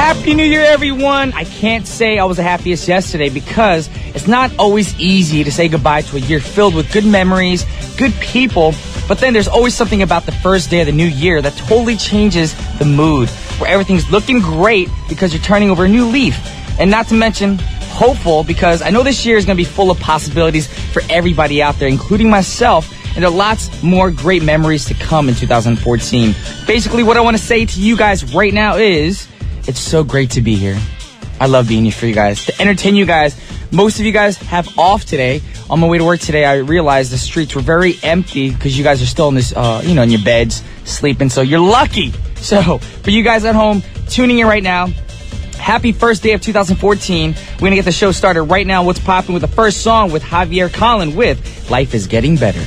Happy New Year, everyone! I can't say I was the happiest yesterday because it's not always easy to say goodbye to a year filled with good memories, good people, but then there's always something about the first day of the new year that totally changes the mood, where everything's looking great because you're turning over a new leaf. And not to mention, hopeful, because I know this year is going to be full of possibilities for everybody out there, including myself, and there are lots more great memories to come in 2014. Basically, what I want to say to you guys right now is, it's so great to be here. I love being here for you guys, to entertain you guys. Most of you guys have off today. On my way to work today, I realized the streets were very empty because you guys are still in this, in your beds, sleeping, so you're lucky. So, for you guys at home, tuning in right now, happy first day of 2014. We're going to get the show started right now. What's popping with the first song with Javier Collin with Life is Getting Better.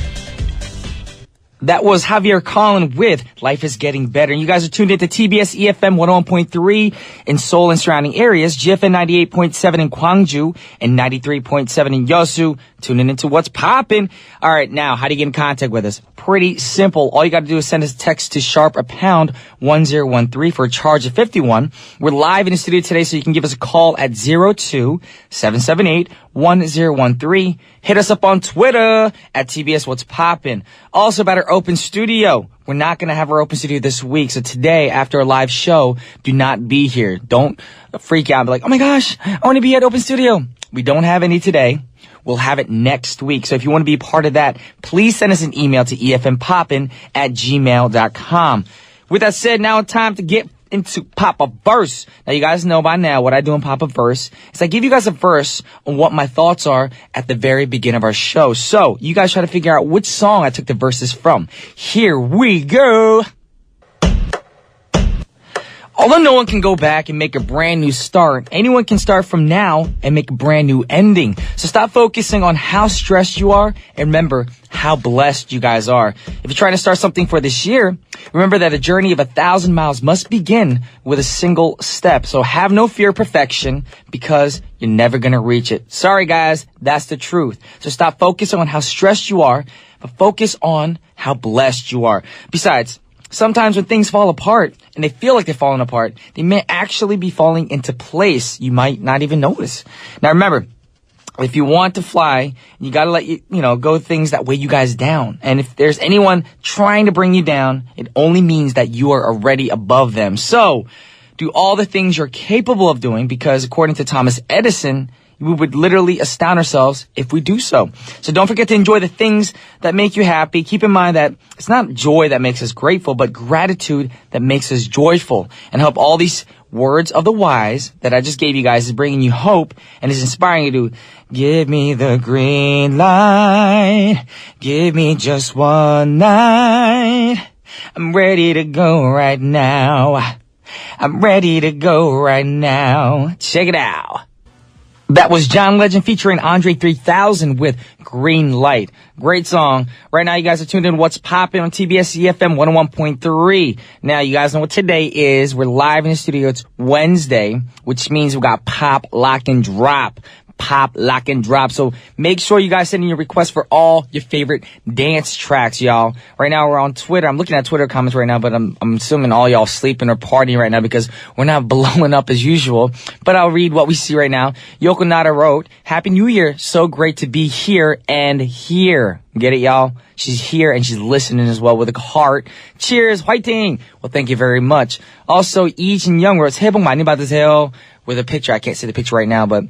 That was Javier Collin with Life is Getting Better. And you guys are tuned in to TBS efm 101.3 in Seoul and surrounding areas, GFN 98.7 in Gwangju, and 93.7 in Yeosu. Tuning into What's Poppin'. All right, now, how do you get in contact with us? Pretty simple. All you got to do is send us a text to sharp a pound 1013 for a charge of 51. We're live in the studio today, so you can give us a call at 02-778-1013. Hit us up on Twitter at TBS What's Poppin'. Also about our open studio. We're not going to have our open studio this week, so today, after a live show, do not be here. Don't freak out and be like, oh my gosh, I want to be at open studio. We don't have any today. We'll have it next week. So if you want to be a part of that, please send us an email to efmpoppin@gmail.com. With that said, now it's time to get into Pop a Verse. Now, you guys know by now what I do in Pop a Verse is I give you guys a verse on what my thoughts are at the very beginning of our show. So you guys try to figure out which song I took the verses from. Here we go. Although no one can go back and make a brand new start, anyone can start from now and make a brand new ending. So stop focusing on how stressed you are and remember how blessed you guys are. If you're trying to start something for this year, remember that a journey of 1,000 miles must begin with a single step. So have no fear of perfection because you're never going to reach it. Sorry guys, that's the truth. So stop focusing on how stressed you are, but focus on how blessed you are. Besides, sometimes when things fall apart and they feel like they're falling apart, they may actually be falling into place. You might not even notice. Now remember, if you want to fly, you got to let go things that weigh you guys down. And if there's anyone trying to bring you down, it only means that you are already above them. So do all the things you're capable of doing because according to Thomas Edison, we would literally astound ourselves if we do so. So don't forget to enjoy the things that make you happy. Keep in mind that it's not joy that makes us grateful, but gratitude that makes us joyful. And hope all these words of the wise that I just gave you guys is bringing you hope and is inspiring you to give me the green light. Give me just one night. I'm ready to go right now. I'm ready to go right now. Check it out. That was John Legend featuring Andre 3000 with Green Light. Great song. Right now, you guys are tuned in What's Poppin' on TBS efm 101.3. Now, you guys know what today is. We're live in the studio. It's Wednesday, which means we got Pop, Lock, and Drop. Pop, Lock, and Drop. So make sure you guys send in your requests for all your favorite dance tracks, y'all. Right now, we're on Twitter. I'm looking at Twitter comments right now, but I'm assuming all y'all sleeping or partying right now because we're not blowing up as usual. But I'll read what we see right now. Yoko Nada wrote, Happy New Year. So great to be here and here. Get it, y'all? She's here and she's listening as well with a heart. Cheers, 화이팅! Well, thank you very much. Also, Lee Jin-young wrote, 새해 복 많이 받으세요. With a picture. I can't see the picture right now, but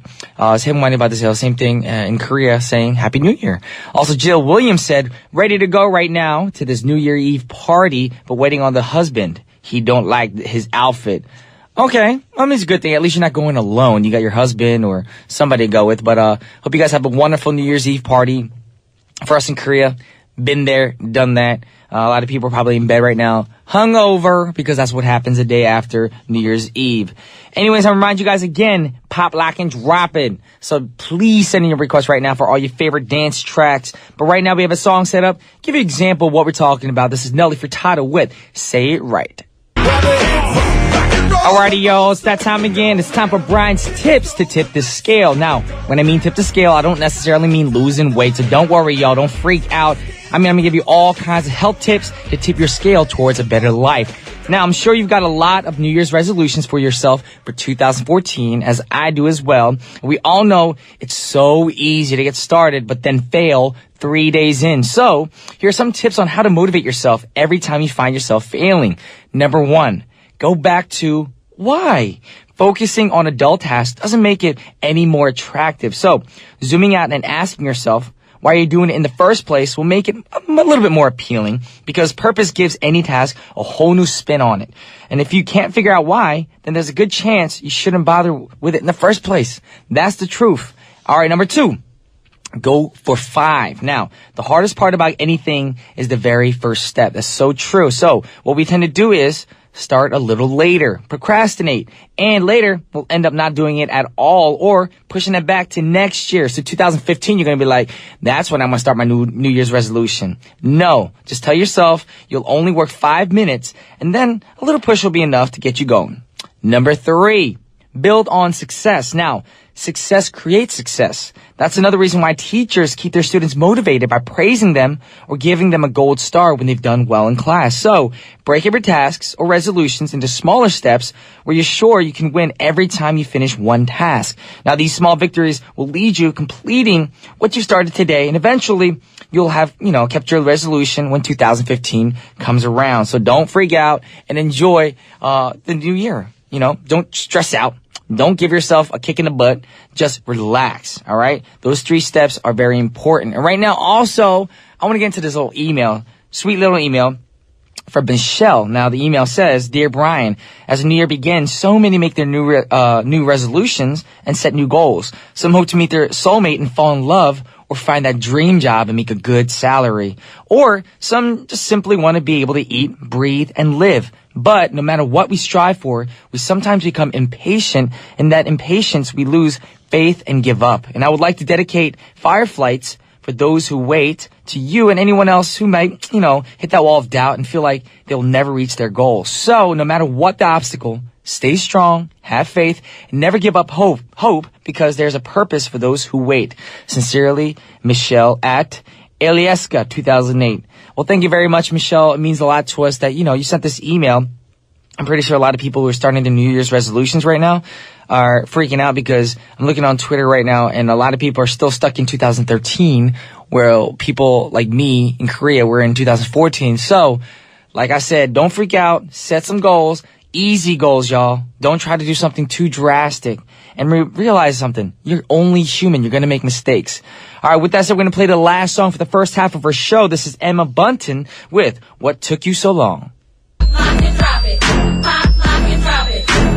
새해 복 많이 받으세요. Same thing in Korea saying Happy New Year. Also, Jill Williams said, ready to go right now to this New Year Eve party, but waiting on the husband. He don't like his outfit. Okay. I mean, it's a good thing. At least you're not going alone. You got your husband or somebody to go with, but hope you guys have a wonderful New Year's Eve party. For us in Korea, been there, done that. A lot of people are probably in bed right now, hungover, because that's what happens the day after New Year's Eve. Anyways, I remind you guys again, Pop, Lock, and Drop It. So please send in your requests right now for all your favorite dance tracks. But right now we have a song set up. Give you an example of what we're talking about. This is Nelly Furtado with Say It Right. Alrighty, y'all, it's that time again. It's time for Brian's tips to tip the scale. Now, when I mean tip the scale, I don't necessarily mean losing weight, so don't worry, y'all. Don't freak out. I'm going to give you all kinds of health tips to tip your scale towards a better life. Now, I'm sure you've got a lot of New Year's resolutions for yourself for 2014, as I do as well. We all know it's so easy to get started, but then fail 3 days in. So, here are some tips on how to motivate yourself every time you find yourself failing. Number 1, go back to why. Focusing on a dull task doesn't make it any more attractive. So, zooming out and asking yourself why you're doing it in the first place will make it a little bit more appealing, because purpose gives any task a whole new spin on it. And if you can't figure out why, then there's a good chance you shouldn't bother with it in the first place. That's the truth. All right, number 2. Go for 5. Now, the hardest part about anything is the very first step. That's so true. So, what we tend to do is start a little later, procrastinate, and later we'll end up not doing it at all or pushing it back to next year. So 2015, you're going to be like, that's when I'm going to start my New Year's resolution. No, just tell yourself you'll only work 5 minutes, and then a little push will be enough to get you going. Number 3, build on success. Now, success creates success. That's another reason why teachers keep their students motivated by praising them or giving them a gold star when they've done well in class. So, break up your tasks or resolutions into smaller steps where you're sure you can win every time you finish one task. Now, these small victories will lead you completing what you started today, and eventually you'll have, kept your resolution when 2015 comes around. So don't freak out and enjoy the new year. Don't stress out. Don't give yourself a kick in the butt. Just relax, all right? Those 3 steps are very important. And right now, also, I want to get into this little email, sweet little email from Michelle. Now, the email says, Dear Brian, as the new year begins, so many make their new resolutions and set new goals. Some hope to meet their soulmate and fall in love, or find that dream job and make a good salary. Or some just simply want to be able to eat, breathe, and live. But no matter what we strive for, we sometimes become impatient. In that impatience, we lose faith and give up. And I would like to dedicate Fire Flights for those who wait to you and anyone else who might, hit that wall of doubt and feel like they'll never reach their goal. So no matter what the obstacle, stay strong, have faith, and never give up hope, because there's a purpose for those who wait. Sincerely, Michelle at Elieska 2008. Well, thank you very much, Michelle. It means a lot to us that, you sent this email. I'm pretty sure a lot of people who are starting their New Year's resolutions right now are freaking out, because I'm looking on Twitter right now and a lot of people are still stuck in 2013, where people like me in Korea were in 2014. So, like I said, don't freak out. Set some goals. Easy goals, y'all. Don't try to do something too drastic. And realize something. You're only human. You're going to make mistakes. All right, with that said, we're going to play the last song for the first half of our show. This is Emma Bunton with What Took You So Long.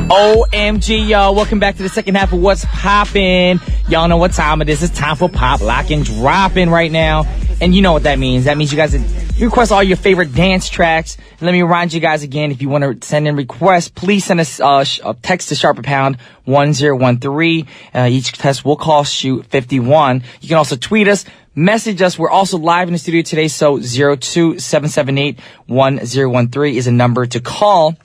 OMG, y'all. Welcome back to the second half of What's Poppin'. Y'all know what time it is. It's time for Pop, Lock, and Droppin' right now. And you know what that means. That means you guys request all your favorite dance tracks. And let me remind you guys again, if you want to send in requests, please send us a text to #pound 1013. Each test will cost you $51. You can also tweet us, message us. We're also live in the studio today, so 027781013 is a number to call.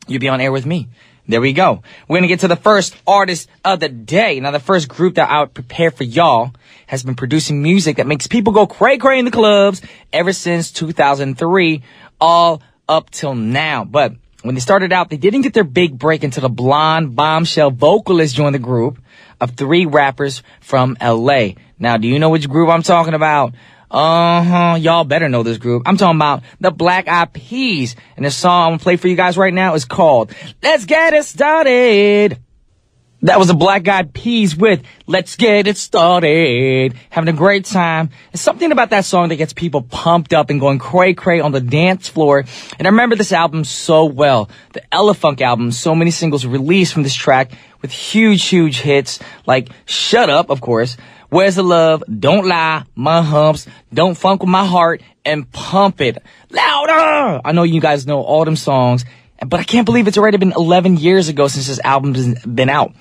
You'll be on air with me. There we go. We're going to get to the first artist of the day. Now, the first group that I prepared for y'all has been producing music that makes people go cray-cray in the clubs ever since 2003, all up till now. But when they started out, they didn't get their big break until the blonde bombshell vocalist joined the group of 3 rappers from LA. Now, do you know which group I'm talking about? Y'all better know this group. I'm talking about the Black Eyed Peas. And the song I'm gonna play for you guys right now is called Let's Get It Started. That was the Black Eyed Peas with Let's Get It Started. Having a great time. There's something about that song that gets people pumped up and going cray-cray on the dance floor. And I remember this album so well. The Elephunk album, so many singles released from this track with huge hits like Shut Up, of course, Where's the Love, Don't Lie, My Humps, Don't Funk With My Heart, and Pump It Louder. I know you guys know all them songs, but I can't believe it's already been 11 years ago since this album's been out.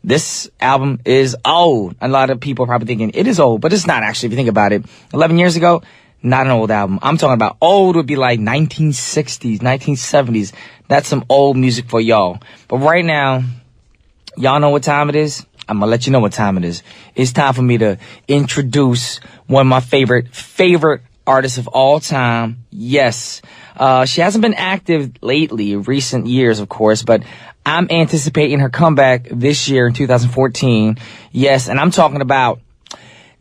This album is old. A lot of people are probably thinking it is old, but it's not actually if you think about it. 11 years ago, not an old album. I'm talking about old would be like 1960s, 1970s. That's some old music for y'all. But right now, y'all know what time it is? I'm gonna let you know what time it is. It's time for me to introduce one of my favorite artist of all time. Yes. She hasn't been active lately, recent years, of course, but I'm anticipating her comeback this year in 2014. Yes, and I'm talking about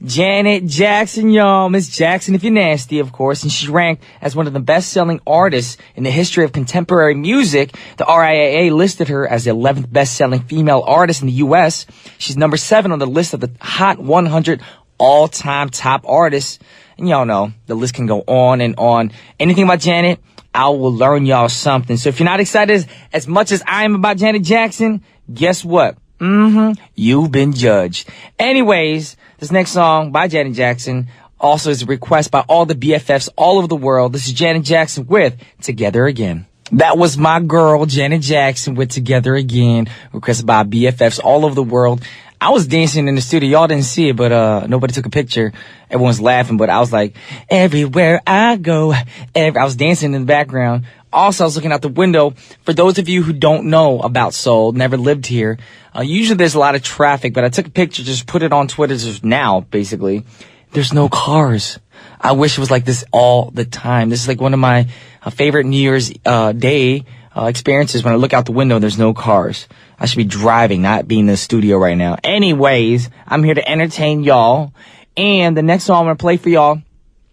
Janet Jackson, y'all. Miss Jackson, if you're nasty, of course. And she's ranked as one of the best-selling artists in the history of contemporary music. The RIAA listed her as the 11th best-selling female artist in the U.S. She's number 7 on the list of the Hot 100 all-time top artists. And y'all know, the list can go on and on. Anything about Janet, I will learn y'all something. So if you're not excited as much as I am about Janet Jackson, guess what? You've been judged. Anyways, this next song by Janet Jackson also is a request by all the BFFs all over the world. This is Janet Jackson with Together Again. That was my girl, Janet Jackson with Together Again, requested by BFFs all over the world. I was dancing in the studio. Y'all didn't see it, but nobody took a picture. Everyone's laughing, but I was like, everywhere I go, I was dancing in the background. Also, I was looking out the window. For those of you who don't know about Seoul, never lived here, usually there's a lot of traffic, but I took a picture, just put it on Twitter just now, basically. There's no cars. I wish it was like this all the time. This is like one of my favorite New Year's Day experiences. When I look out the window, there's no cars. I should be driving, not being in the studio right now. Anyways, I'm here to entertain y'all. And the next song I'm going to play for y'all,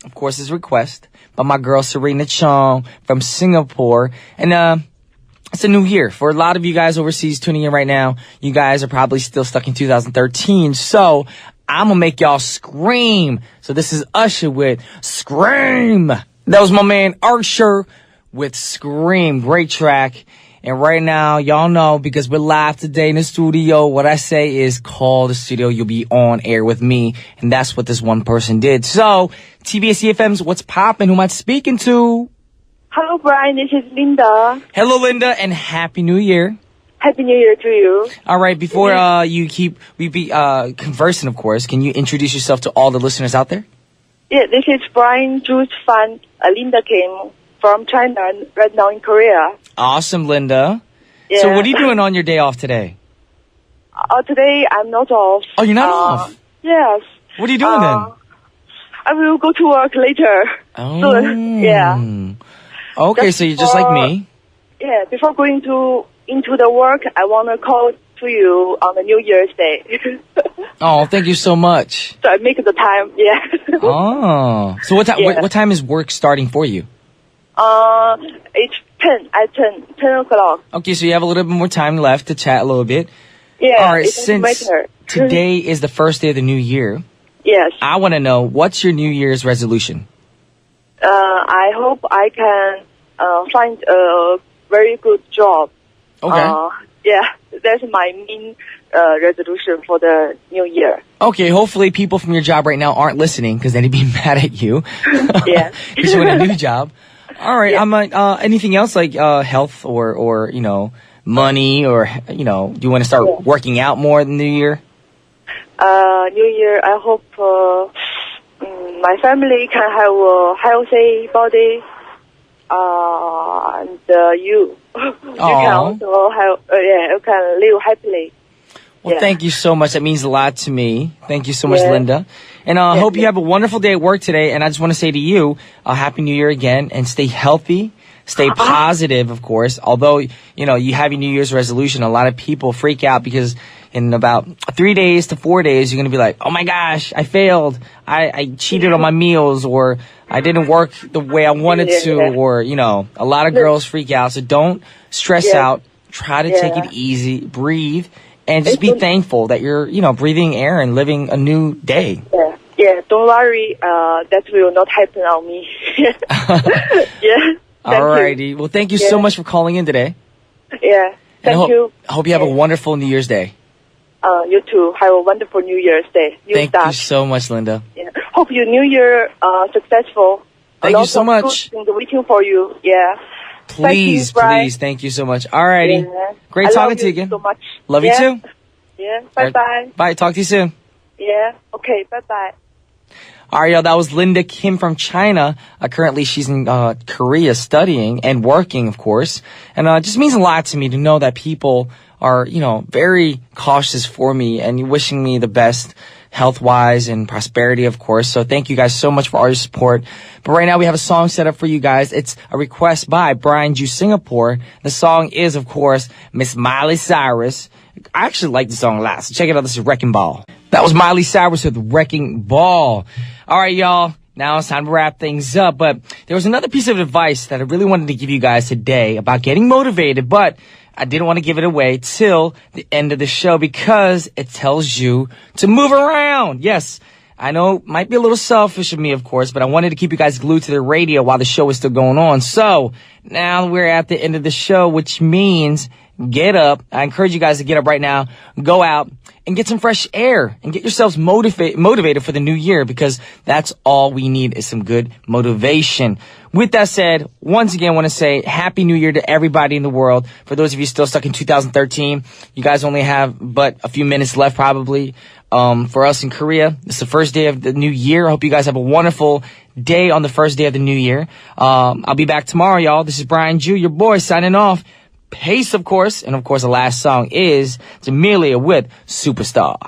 of course, is a request by my girl Serena Chong from Singapore. And it's a new year. For a lot of you guys overseas tuning in right now, you guys are probably still stuck in 2013. So I'm going to make y'all scream. So this is Usher with Scream. That was my man Usher with Scream. Great track. And right now, y'all know, because we're live today in the studio, what I say is call the studio. You'll be on air with me. And that's what this one person did. So, TBS efm's What's Poppin'? Who am I speaking to? Hello, Brian. This is Linda. Hello, Linda, and Happy New Year. Happy New Year to you. All right, before we be conversing, of course, can you introduce yourself to all the listeners out there? Yeah, this is Brian Juice Fan. Linda came from China right now in Korea. Awesome, Linda. Yeah. So what are you doing on your day off today? Today I'm not off. Oh, you're not off? Yes. What are you doing then? I will go to work later. Oh. Soon. Yeah. Okay, so you're just like me. Yeah, before going into the work, I want to call to you on the New Year's Day. Oh, thank you so much. So I make the time, yeah. Oh. So what time is work starting for you? It's 10 o'clock. Okay, so you have a little bit more time left to chat a little bit. Yeah. All right, since today is the first day of the new year, yes, I want to know, what's your New Year's resolution? I hope I can find a very good job. Okay. Yeah, that's my main resolution for the new year. Okay, hopefully people from your job right now aren't listening because they'd be mad at you. Yeah. Because you want a new job. All right, Yeah. Anything else like health or money or, do you want to start working out more in the new year? New year, I hope my family can have a healthy body. And you can also have, you can live happily. Well, thank you so much. That means a lot to me. Thank you so much, Linda. And I hope you have a wonderful day at work today. And I just want to say to you, Happy New Year again. And stay healthy. Stay positive, of course. Although, you have your New Year's resolution, a lot of people freak out because in about 3 days to 4 days, you're going to be like, oh my gosh, I failed. I cheated on my meals, or I didn't work the way I wanted to, or, a lot of girls freak out. So don't stress out. Try to take it easy, breathe, and just be thankful that you're, breathing air and living a new day. Yeah, don't worry. That will not happen on me. Yeah. Alrighty. Well, thank you so much for calling in today. Yeah. Thank you. I hope you have a wonderful New Year's Day. You too. Have a wonderful New Year's Day. Thank you so much, Linda. Yeah. Hope your New Year successful. Thank you so much. Good things waiting for you. Yeah. Please. Thank you so much. Alrighty. Yeah. Great talking to you again. So much. Love you too. Yeah. Bye. Bye. Talk to you soon. Yeah. Okay. Bye. All right, y'all, that was Linda Kim from China. Currently, she's in Korea studying and working, of course. And it just means a lot to me to know that people are, very cautious for me and wishing me the best health-wise and prosperity, of course. So thank you guys so much for all your support. But right now we have a song set up for you guys. It's a request by Brian Ju Singapore. The song is, of course, Miss Miley Cyrus. I actually like the song a lot. So check it out. This is Wrecking Ball. That was Miley Cyrus with Wrecking Ball. All right, y'all. Now it's time to wrap things up. But there was another piece of advice that I really wanted to give you guys today about getting motivated, but I didn't want to give it away till the end of the show because it tells you to move around. Yes, I know it might be a little selfish of me, of course, but I wanted to keep you guys glued to the radio while the show is still going on. So now we're at the end of the show, which means get up. I encourage you guys to get up right now, go out and get some fresh air and get yourselves motivated for the new year, because that's all we need is some good motivation. With that said, once again, I want to say Happy New Year to everybody in the world. For those of you still stuck in 2013, you guys only have but a few minutes left probably. For us in Korea, it's the first day of the new year. I hope you guys have a wonderful day on the first day of the new year. I'll be back tomorrow, y'all. This is Brian Ju, your boy, signing off. Pace, of course. And of course, the last song is Jamelia with Superstar.